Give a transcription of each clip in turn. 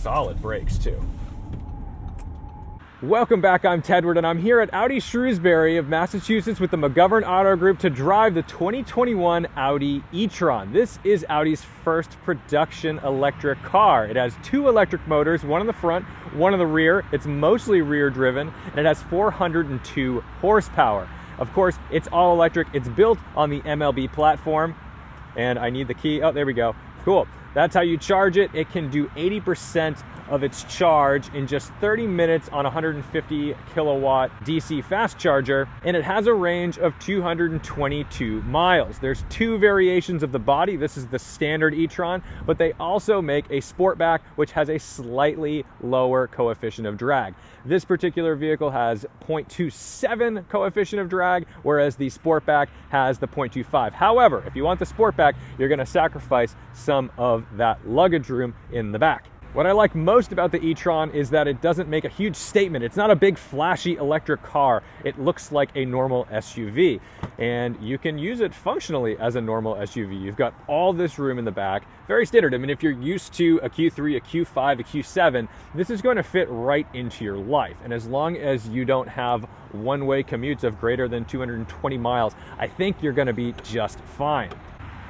Solid brakes too. Welcome back, I'm Tedward, and I'm here at Audi Shrewsbury of Massachusetts with the McGovern Auto Group to drive the 2021 Audi e-tron. This is Audi's first production electric car. It has two electric motors, one in the front, one in the rear. It's mostly rear driven, and it has 402 horsepower. Of course, it's all electric. It's built on the MLB platform, and I need the key. Oh, there we go. Cool. That's how you charge it. It can do 80% of its charge in just 30 minutes on a 150 kilowatt DC fast charger, and it has a range of 222 miles. There's two variations of the body. This is the standard e-tron, but they also make a Sportback, which has a slightly lower coefficient of drag. This particular vehicle has 0.27 coefficient of drag, whereas the Sportback has the 0.25. However, if you want the Sportback, you're going to sacrifice some of that luggage room in the back. What I like most about the e-tron is that it doesn't make a huge statement. It's not a big flashy electric car. It looks like a normal SUV, and you can use it functionally as a normal SUV. You've got all this room in the back, very standard. I mean, if you're used to a Q3, a Q5, a Q7, this is going to fit right into your life. And as long as you don't have one-way commutes of greater than 220 miles, I think you're going to be just fine.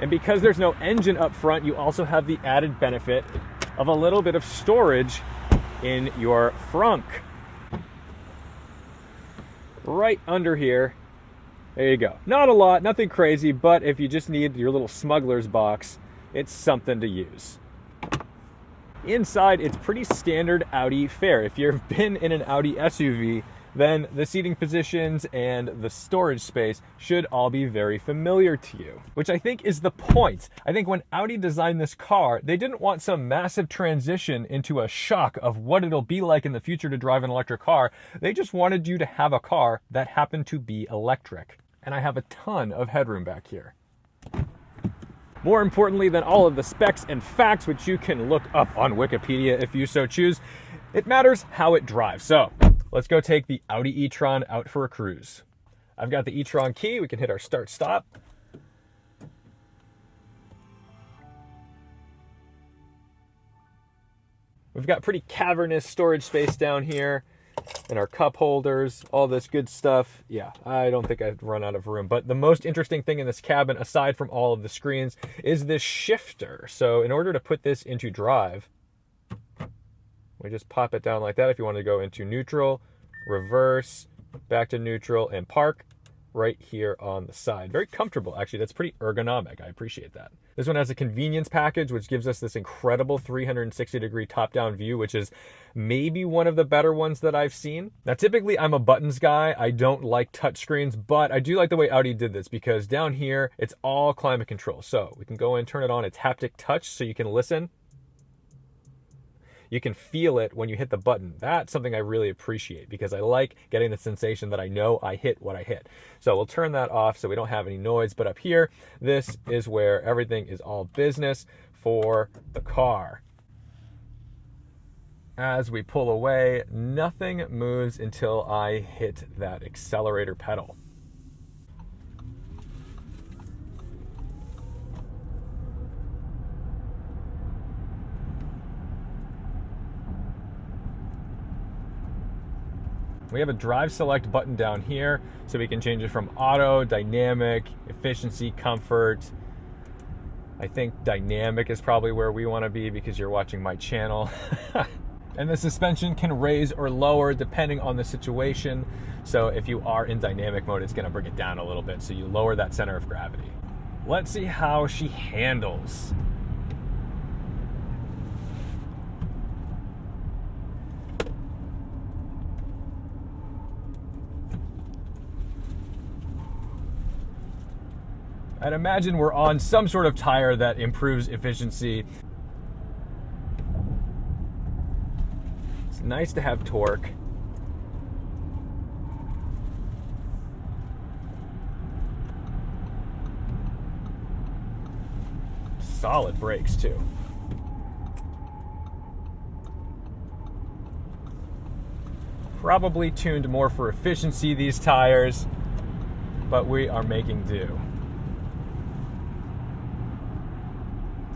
And because there's no engine up front, you also have the added benefit of a little bit of storage in your frunk. Right under here. There you go. Not a lot, nothing crazy, but if you just need your little smuggler's box, it's something to use. Inside, it's pretty standard Audi fare. If you've been in an Audi SUV, then the seating positions and the storage space should all be very familiar to you, which I think is the point. I think when Audi designed this car, they didn't want some massive transition into a shock of what it'll be like in the future to drive an electric car. They just wanted you to have a car that happened to be electric. And I have a ton of headroom back here. More importantly than all of the specs and facts, which you can look up on Wikipedia if you so choose, it matters how it drives. So let's go take the Audi e-tron out for a cruise. I've got the e-tron key. We can hit our start stop. We've got pretty cavernous storage space down here, and our cup holders, all this good stuff. Yeah, I don't think I'd run out of room. But the most interesting thing in this cabin, aside from all of the screens, is this shifter. So in order to put this into drive, we just pop it down like that. If you want to go into neutral, reverse, back to neutral, and park right here on the side. Very comfortable, actually. That's pretty ergonomic. I appreciate that. This one has a convenience package, which gives us this incredible 360-degree top-down view, which is maybe one of the better ones that I've seen. Now, typically, I'm a buttons guy. I don't like touchscreens, but I do like the way Audi did this because down here, it's all climate control. So we can go in, turn it on. It's haptic touch, so you can listen. You can feel it when you hit the button. That's something I really appreciate because I like getting the sensation that I know I hit what I hit. So we'll turn that off so we don't have any noise. But up here, this is where everything is all business for the car. As we pull away, nothing moves until I hit that accelerator pedal. We have a drive select button down here, so we can change it from auto, dynamic, efficiency, comfort. I think dynamic is probably where we want to be because you're watching my channel. And the suspension can raise or lower depending on the situation. So if you are in dynamic mode, it's going to bring it down a little bit, so you lower that center of gravity. Let's see how she handles. I'd imagine we're on some sort of tire that improves efficiency. It's nice to have torque. Solid brakes too. Probably tuned more for efficiency, these tires, but we are making do.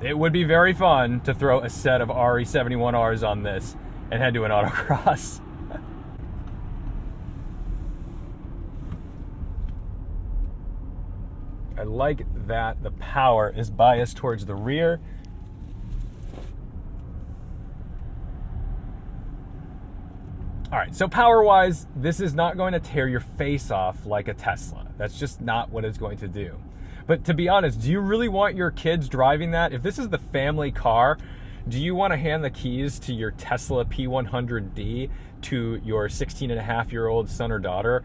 It would be very fun to throw a set of RE71Rs on this and head to an autocross. I like that the power is biased towards the rear. All right, so power-wise, this is not going to tear your face off like a Tesla. That's just not what it's going to do. But to be honest, do you really want your kids driving that? If this is the family car, do you want to hand the keys to your Tesla P100D to your 16-and-a-half-year-old son or daughter?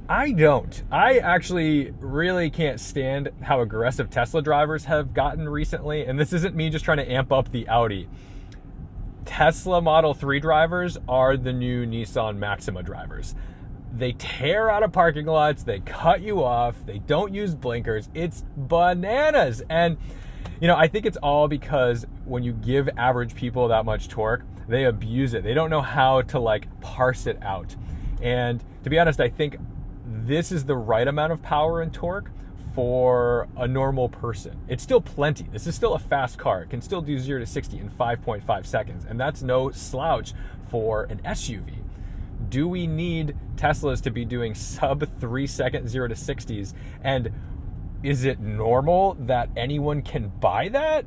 I don't. I actually really can't stand how aggressive Tesla drivers have gotten recently, and this isn't me just trying to amp up the Audi. Tesla Model 3 drivers are the new Nissan Maxima drivers. They tear out of parking lots, they cut you off, they don't use blinkers. It's bananas. And, you know, I think it's all because when you give average people that much torque, they abuse it. They don't know how to, like, parse it out. And to be honest, I think this is the right amount of power and torque for a normal person. It's still plenty. This is still a fast car. It can still do 0 to 60 in 5.5 seconds, and that's no slouch for an SUV. Do we need Teslas to be doing sub 3-second 0 to 60s? And is it normal that anyone can buy that?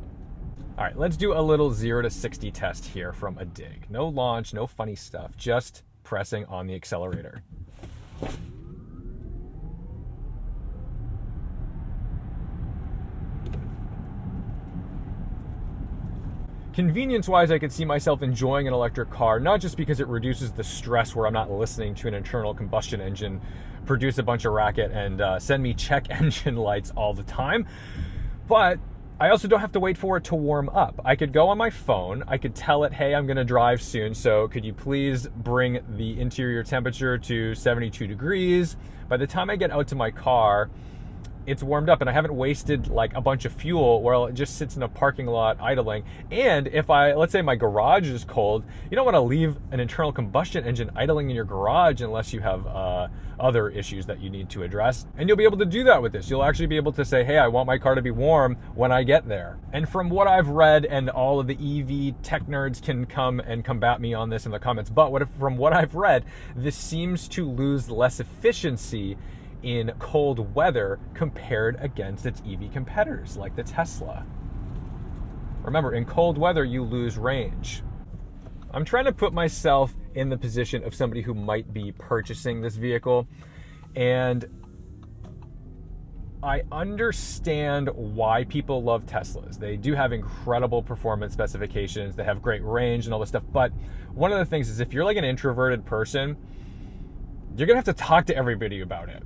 All right, let's do a little 0 to 60 test here from a dig. No launch, no funny stuff, just pressing on the accelerator. Convenience-wise, I could see myself enjoying an electric car, not just because it reduces the stress where I'm not listening to an internal combustion engine produce a bunch of racket and send me check engine lights all the time, but I also don't have to wait for it to warm up. I could go on my phone, I could tell it, hey, I'm gonna drive soon, so could you please bring the interior temperature to 72 degrees? By the time I get out to my car, it's warmed up and I haven't wasted like a bunch of fuel while it just sits in a parking lot idling. And if let's say my garage is cold, you don't want to leave an internal combustion engine idling in your garage unless you have other issues that you need to address. And you'll be able to do that with this. You'll actually be able to say, hey, I want my car to be warm when I get there. And from what I've read, and all of the EV tech nerds can come and combat me on this in the comments, but from what I've read, this seems to lose less efficiency in cold weather compared against its EV competitors like the Tesla. Remember, in cold weather, you lose range. I'm trying to put myself in the position of somebody who might be purchasing this vehicle, and I understand why people love Teslas. They do have incredible performance specifications, they have great range and all this stuff, but one of the things is if you're like an introverted person, you're gonna have to talk to everybody about it.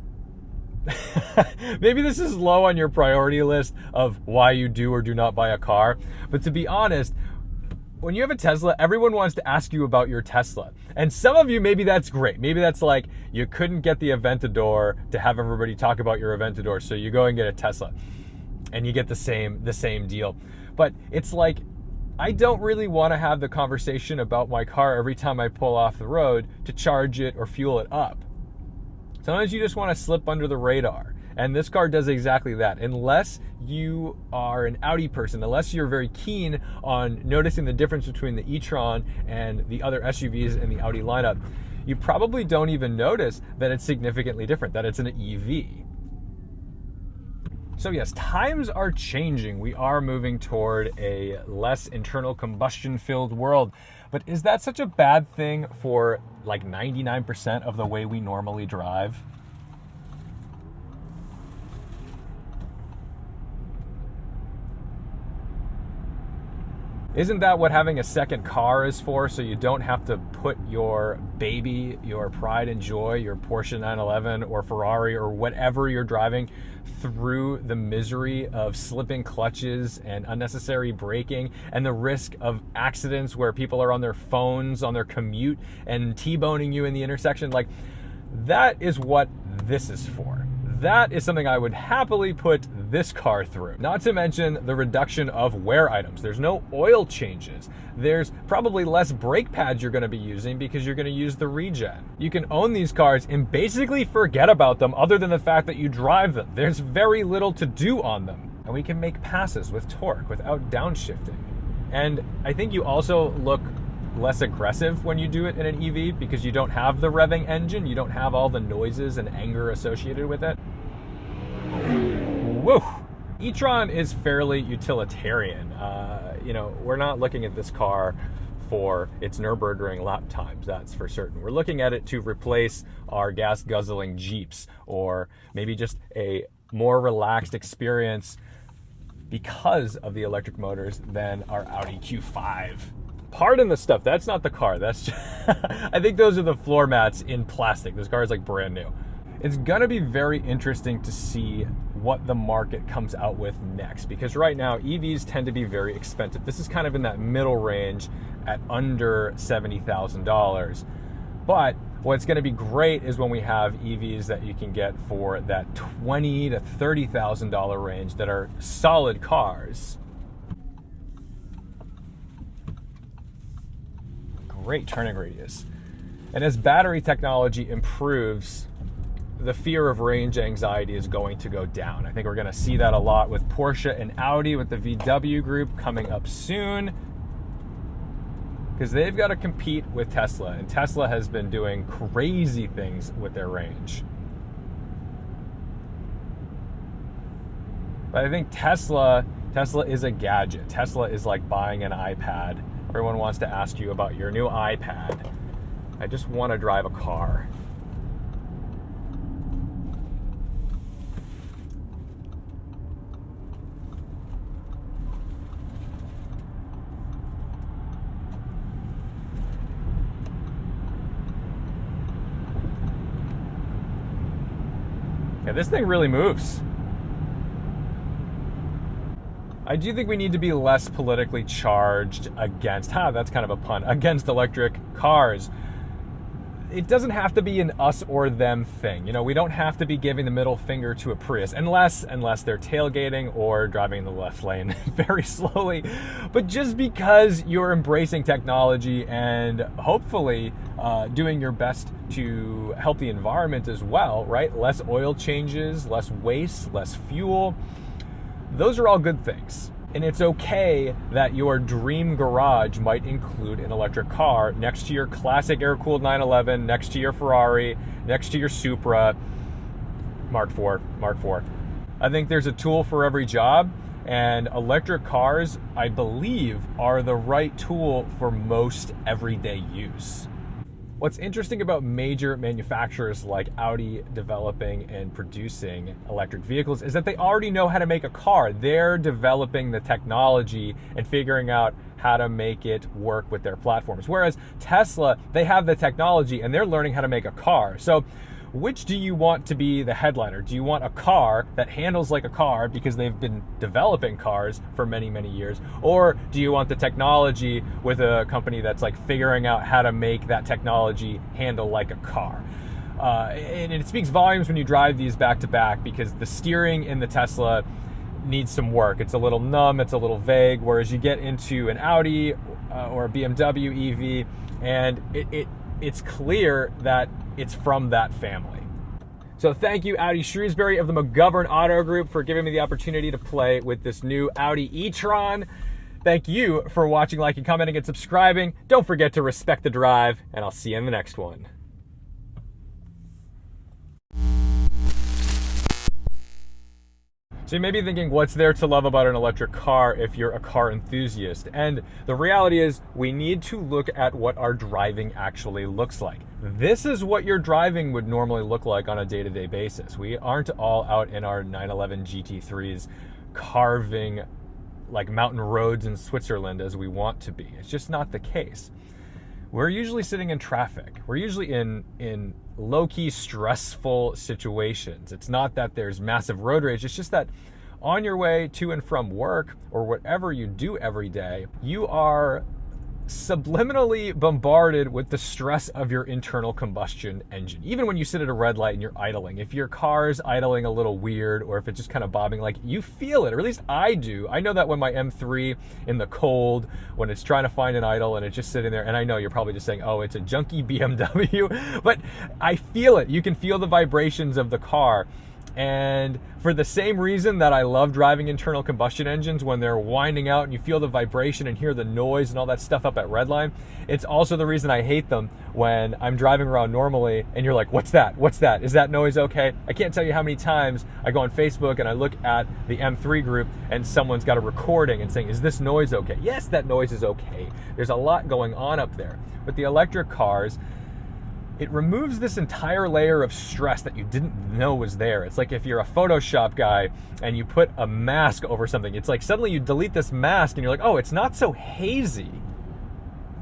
Maybe this is low on your priority list of why you do or do not buy a car, but to be honest, when you have a Tesla, everyone wants to ask you about your Tesla. And some of you, maybe that's great. Maybe that's like you couldn't get the Aventador to have everybody talk about your Aventador, so you go and get a Tesla and you get the same deal. But it's like, I don't really want to have the conversation about my car every time I pull off the road to charge it or fuel it up. Sometimes you just want to slip under the radar. And this car does exactly that. Unless you are an Audi person, unless you're very keen on noticing the difference between the e-tron and the other SUVs in the Audi lineup, you probably don't even notice that it's significantly different, that it's an EV. So yes, times are changing. We are moving toward a less internal combustion filled world. But is that such a bad thing for like 99% of the way we normally drive? Isn't that what having a second car is for? So you don't have to put your baby, your pride and joy, your Porsche 911 or Ferrari or whatever you're driving through the misery of slipping clutches and unnecessary braking and the risk of accidents where people are on their phones on their commute and T-boning you in the intersection. Like, that is what this is for. That is something I would happily put this car through. Not to mention the reduction of wear items. There's no oil changes. There's probably less brake pads you're going to be using because you're going to use the regen. You can own these cars and basically forget about them other than the fact that you drive them. There's very little to do on them. and we can make passes with torque without downshifting. And I think you also look less aggressive when you do it in an EV because you don't have the revving engine, you don't have all the noises and anger associated with it. Woo! e-tron is fairly utilitarian. We're not looking at this car for its Nürburgring lap times, that's for certain. We're looking at it to replace our gas guzzling Jeeps, or maybe just a more relaxed experience because of the electric motors than our Audi Q5. Pardon the stuff, that's not the car. That's just I think those are the floor mats in plastic. This car is like brand new. It's gonna be very interesting to see what the market comes out with next, because right now EVs tend to be very expensive. This is kind of in that middle range at under $70,000. But what's gonna be great is when we have EVs that you can get for that $20,000 to $30,000 range that are solid cars. Great turning radius. And as battery technology improves, the fear of range anxiety is going to go down. I think we're going to see that a lot with Porsche and Audi, with the VW group coming up soon, because they've got to compete with Tesla, and Tesla has been doing crazy things with their range. But I think Tesla is a gadget. Tesla is like buying an iPad. Everyone wants to ask you about your new iPad. I just want to drive a car. Yeah, this thing really moves. I do think we need to be less politically charged against, that's kind of a pun, against electric cars. It doesn't have to be an us or them thing. We don't have to be giving the middle finger to a Prius, unless they're tailgating or driving in the left lane very slowly. But just because you're embracing technology and hopefully doing your best to help the environment as well, right? Less oil changes, less waste, less fuel. Those are all good things. And it's okay that your dream garage might include an electric car next to your classic air-cooled 911, next to your Ferrari, next to your Supra, Mark IV. I think there's a tool for every job, and electric cars, I believe, are the right tool for most everyday use. What's interesting about major manufacturers like Audi developing and producing electric vehicles is that they already know how to make a car. They're developing the technology and figuring out how to make it work with their platforms. Whereas Tesla, they have the technology and they're learning how to make a car. So which do you want to be the headliner? Do you want a car that handles like a car because they've been developing cars for many, many years? Or do you want the technology with a company that's like figuring out how to make that technology handle like a car? And it speaks volumes when you drive these back to back, because the steering in the Tesla needs some work. It's a little numb, it's a little vague, whereas you get into an Audi or a BMW EV and it's clear that it's from that family. So thank you, Audi Shrewsbury of the McGovern Auto Group, for giving me the opportunity to play with this new Audi e-tron. Thank you for watching, liking, commenting, and subscribing. Don't forget to respect the drive, and I'll see you in the next one. So you may be thinking, what's there to love about an electric car if you're a car enthusiast? And the reality is, we need to look at what our driving actually looks like. This is what your driving would normally look like on a day-to-day basis. We aren't all out in our 911 GT3s carving like mountain roads in Switzerland as we want to be. It's just not the case. We're usually sitting in traffic. We're usually in low-key stressful situations. It's not that there's massive road rage. It's just that on your way to and from work or whatever you do every day, you are subliminally bombarded with the stress of your internal combustion engine. Even when you sit at a red light and you're idling, if your car's idling a little weird or if it's just kind of bobbing, like, you feel it, or at least I do. I know that when my M3 in the cold, when it's trying to find an idle and it's just sitting there, and I know you're probably just saying, oh, it's a junky BMW, but I feel it. You can feel the vibrations of the car. And for the same reason that I love driving internal combustion engines when they're winding out and you feel the vibration and hear the noise and all that stuff up at redline, it's also the reason I hate them when I'm driving around normally and you're like, what's that? What's that? Is that noise okay? I can't tell you how many times I go on Facebook and I look at the M3 group and someone's got a recording and saying, is this noise okay? Yes, that noise is okay. There's a lot going on up there. But the electric cars, it removes this entire layer of stress that you didn't know was there. It's like if you're a Photoshop guy and you put a mask over something, it's like suddenly you delete this mask and you're like, oh, it's not so hazy.